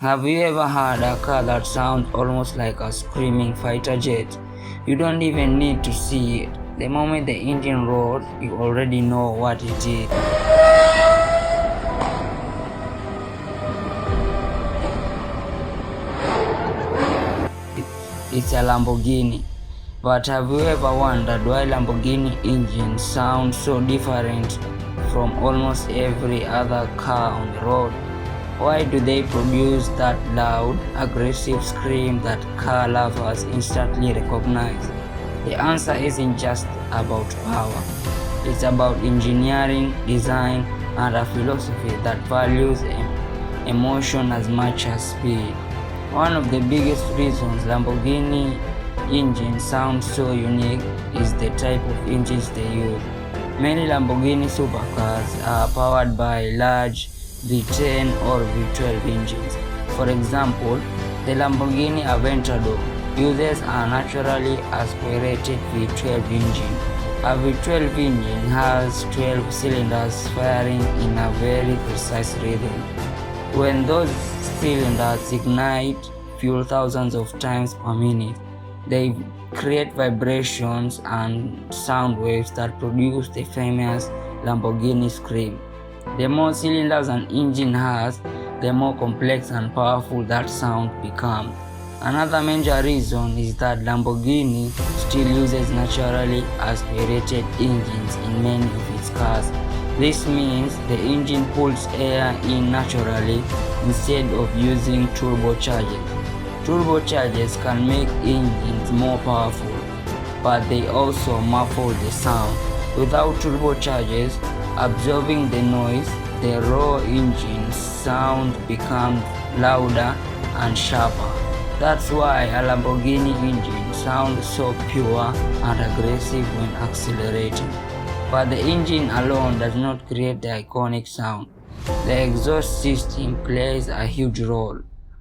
Have you ever had a car that sounds almost like a screaming fighter jet? You don't even need to see it. The moment the engine roars, you already know what it is. It's a Lamborghini. But have you ever wondered why Lamborghini engines sound so different from almost every other car on the road? Why do they produce that loud, aggressive scream that car lovers instantly recognize? The answer isn't just about power. It's about engineering, design, and a philosophy that values emotion as much as speed. One of the biggest reasons Lamborghini engines sound so unique is the type of engines they use. Many Lamborghini supercars are powered by large V10 or V12 engines. For example, the Lamborghini Aventador uses a naturally aspirated V12 engine. A V12 engine has 12 cylinders firing in a very precise rhythm. When those cylinders ignite, fuel thousands of times per minute. They create vibrations and sound waves that produce the famous Lamborghini scream. The more cylinders an engine has, the more complex and powerful that sound becomes. Another major reason is that Lamborghini still uses naturally aspirated engines in many of its cars. This means the engine pulls air in naturally instead of using turbochargers. Turbochargers can make engines more powerful, but they also muffle the sound. Without turbochargers absorbing the noise, the raw engine sound becomes louder and sharper. That's why a Lamborghini engine sounds so pure and aggressive when accelerating. But the engine alone does not create the iconic sound. The exhaust system plays a huge role.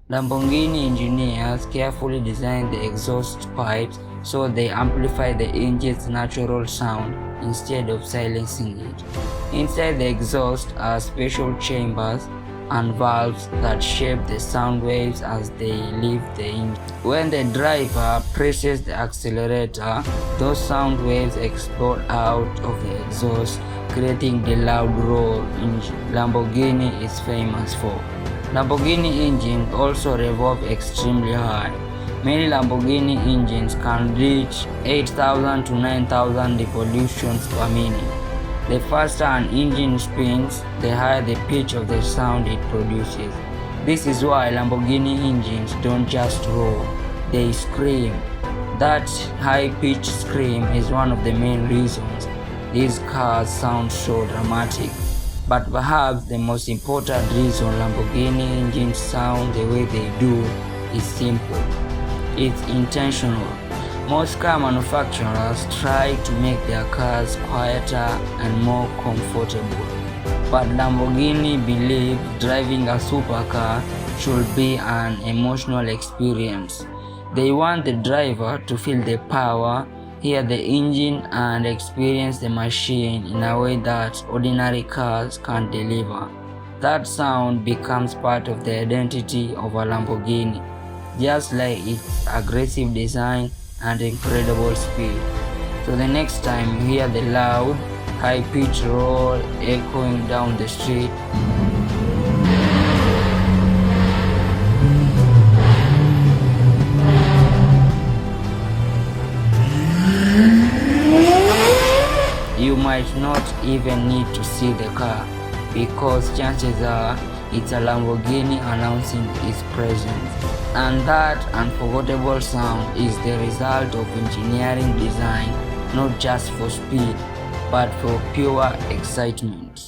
Lamborghini engineers carefully design the exhaust pipes so they amplify the engine's natural sound instead of silencing it. Inside the exhaust are special chambers and valves that shape the sound waves as they leave the engine. When the driver presses the accelerator, those sound waves explode out of the exhaust, creating the loud roar Lamborghini is famous for. Lamborghini engines also revolve extremely high. Many Lamborghini engines can reach 8,000 to 9,000 revolutions per minute. The faster an engine spins, the higher the pitch of the sound it produces. This is why Lamborghini engines don't just roar, they scream. That high-pitched scream is one of the main reasons these cars sound so dramatic. But perhaps the most important reason Lamborghini engines sound the way they do is simple. It's intentional. Most car manufacturers try to make their cars quieter and more comfortable. But Lamborghini believes driving a supercar should be an emotional experience. They want the driver to feel the power, hear the engine, and experience the machine in a way that ordinary cars can't deliver. That sound becomes part of the identity of a Lamborghini, just like its aggressive design and incredible speed. So the next time you hear the loud, high-pitched roar echoing down the street, you might not even need to see the car, because chances are it's a Lamborghini announcing its presence. And that unforgettable sound is the result of engineering design, not just for speed, but for pure excitement.